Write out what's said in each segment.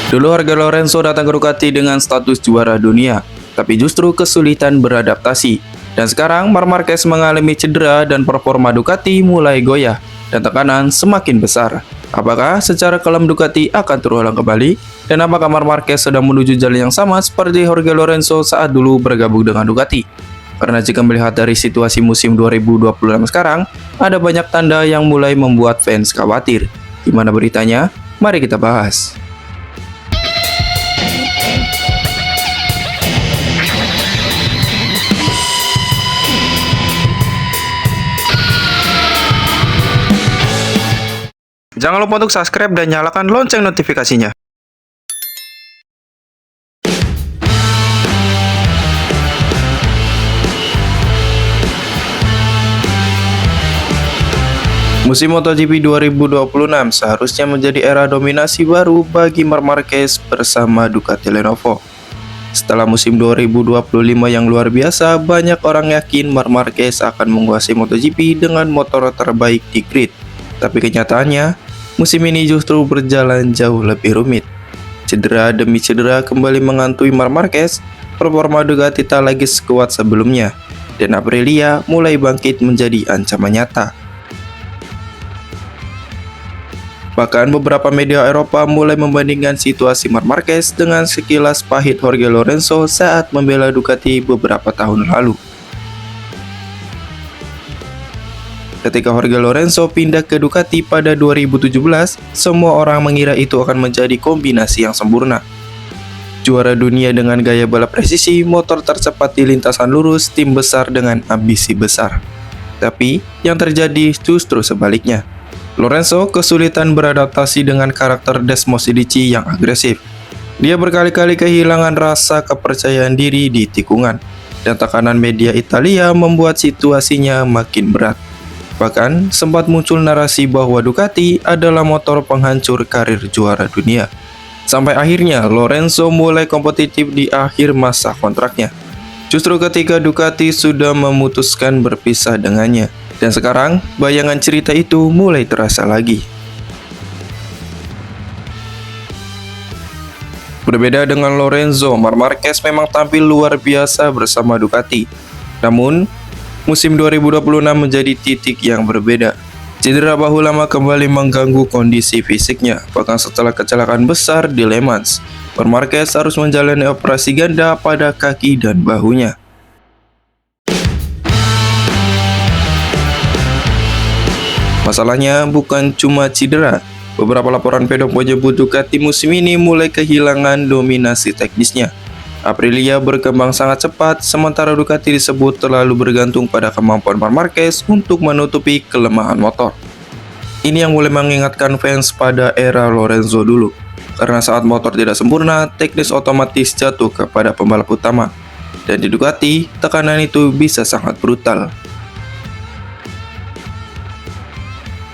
Dulu harga Lorenzo datang ke Ducati dengan status juara dunia, tapi justru kesulitan beradaptasi. Dan sekarang Marc Marquez mengalami cedera dan performa Ducati mulai goyah dan tekanan semakin besar. Apakah secara kelam Ducati akan terulang kembali? Dan apakah Marc Marquez sedang menuju jalan yang sama seperti Jorge Lorenzo saat dulu bergabung dengan Ducati? Karena jika melihat dari situasi musim 2026 sekarang, ada banyak tanda yang mulai membuat fans khawatir. Gimana beritanya? Mari kita bahas. Jangan lupa untuk subscribe dan nyalakan lonceng notifikasinya. Musim MotoGP 2026 seharusnya menjadi era dominasi baru bagi Marc Marquez bersama Ducati Lenovo. Setelah musim 2025 yang luar biasa, banyak orang yakin Marc Marquez akan menguasai MotoGP dengan motor terbaik di grid. Tapi kenyataannya, musim ini justru berjalan jauh lebih rumit. Cedera demi cedera kembali menghantui Marc Marquez, performa Ducati tak lagi sekuat sebelumnya, dan Aprilia mulai bangkit menjadi ancaman nyata. Bahkan beberapa media Eropa mulai membandingkan situasi Marc Marquez dengan sekilas pahit Jorge Lorenzo saat membela Ducati beberapa tahun lalu. Ketika Jorge Lorenzo pindah ke Ducati pada 2017, semua orang mengira itu akan menjadi kombinasi yang sempurna. Juara dunia dengan gaya balap presisi, motor tercepat di lintasan lurus, tim besar dengan ambisi besar. Tapi, yang terjadi justru sebaliknya. Lorenzo kesulitan beradaptasi dengan karakter Desmos Idici yang agresif. Dia berkali-kali kehilangan rasa kepercayaan diri di tikungan, dan tekanan media Italia membuat situasinya makin berat. Bahkan, sempat muncul narasi bahwa Ducati adalah motor penghancur karir juara dunia. Sampai akhirnya, Lorenzo mulai kompetitif di akhir masa kontraknya. Justru ketika Ducati sudah memutuskan berpisah dengannya. Dan sekarang, bayangan cerita itu mulai terasa lagi. Berbeda dengan Lorenzo, Marc Marquez memang tampil luar biasa bersama Ducati. Namun, musim 2026 menjadi titik yang berbeda. Cedera bahu lama kembali mengganggu kondisi fisiknya, bahkan setelah kecelakaan besar di Le Mans. Marc Marquez harus menjalani operasi ganda pada kaki dan bahunya. Masalahnya bukan cuma cedera. Beberapa laporan pedok menyebut Ducati musim ini mulai kehilangan dominasi teknisnya. Aprilia berkembang sangat cepat, sementara Ducati disebut terlalu bergantung pada kemampuan Marc Marquez untuk menutupi kelemahan motor. Ini yang mulai mengingatkan fans pada era Lorenzo dulu. Karena saat motor tidak sempurna, teknis otomatis jatuh kepada pembalap utama. Dan di Ducati, tekanan itu bisa sangat brutal.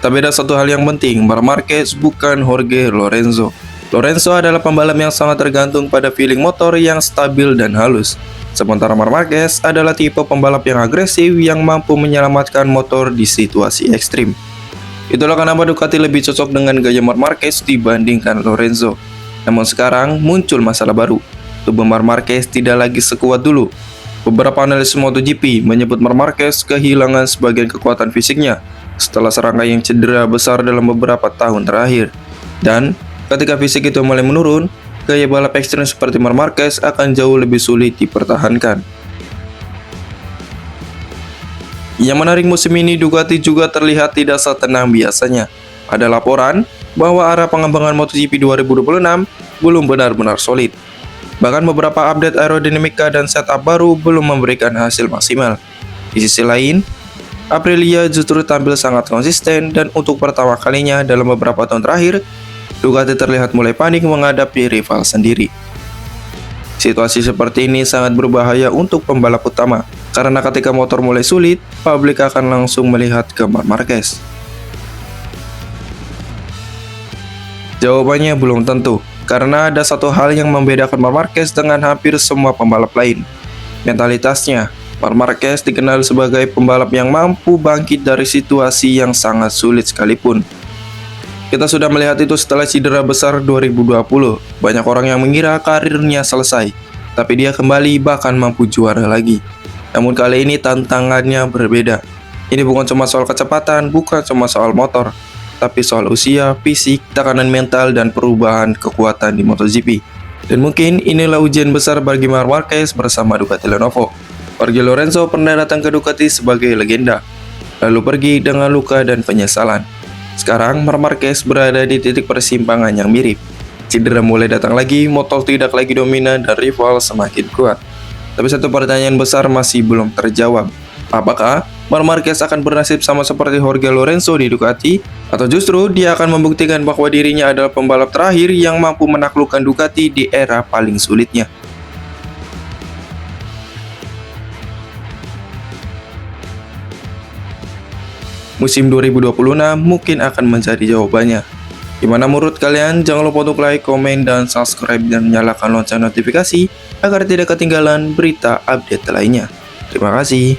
Tapi ada satu hal yang penting, Marc Marquez bukan Jorge Lorenzo. Lorenzo adalah pembalap yang sangat tergantung pada feeling motor yang stabil dan halus. Sementara Marc Marquez adalah tipe pembalap yang agresif yang mampu menyelamatkan motor di situasi ekstrim. Itulah kenapa Ducati lebih cocok dengan gaya Marc Marquez dibandingkan Lorenzo. Namun sekarang muncul masalah baru. Tubuh Marc Marquez tidak lagi sekuat dulu. Beberapa analis MotoGP menyebut Marc Marquez kehilangan sebagian kekuatan fisiknya setelah serangkaian cedera besar dalam beberapa tahun terakhir. Dan ketika fisik itu mulai menurun, gaya balap ekstrim seperti Marc Marquez akan jauh lebih sulit dipertahankan. Yang menarik musim ini, Ducati juga terlihat tidak setenang biasanya. Ada laporan bahwa arah pengembangan MotoGP 2026 belum benar-benar solid. Bahkan beberapa update aerodinamika dan setup baru belum memberikan hasil maksimal. Di sisi lain, Aprilia justru tampil sangat konsisten dan untuk pertama kalinya dalam beberapa tahun terakhir, Ducati terlihat mulai panik menghadapi rival sendiri. Situasi seperti ini sangat berbahaya untuk pembalap utama, karena ketika motor mulai sulit, publik akan langsung melihat ke Marc Marquez. Jawabannya belum tentu, karena ada satu hal yang membedakan Marc Marquez dengan hampir semua pembalap lain, mentalitasnya. Marc Marquez dikenal sebagai pembalap yang mampu bangkit dari situasi yang sangat sulit sekalipun. Kita sudah melihat itu setelah cedera besar 2020. Banyak orang yang mengira karirnya selesai, tapi dia kembali bahkan mampu juara lagi. Namun kali ini tantangannya berbeda. Ini bukan cuma soal kecepatan, bukan cuma soal motor, tapi soal usia, fisik, tekanan mental, dan perubahan kekuatan di MotoGP. Dan mungkin inilah ujian besar bagi Marc Marquez bersama Ducati Lenovo. Jorge Lorenzo pernah datang ke Ducati sebagai legenda, lalu pergi dengan luka dan penyesalan. Sekarang Marc Marquez berada di titik persimpangan yang mirip. Cedera mulai datang lagi, motor tidak lagi dominan, dan rival semakin kuat. Tapi satu pertanyaan besar masih belum terjawab. Apakah Marc Marquez akan bernasib sama seperti Jorge Lorenzo di Ducati? Atau justru dia akan membuktikan bahwa dirinya adalah pembalap terakhir yang mampu menaklukkan Ducati di era paling sulitnya? Musim 2026 mungkin akan menjadi jawabannya. Gimana menurut kalian? Jangan lupa untuk like, komen, dan subscribe, dan nyalakan lonceng notifikasi agar tidak ketinggalan berita update lainnya. Terima kasih.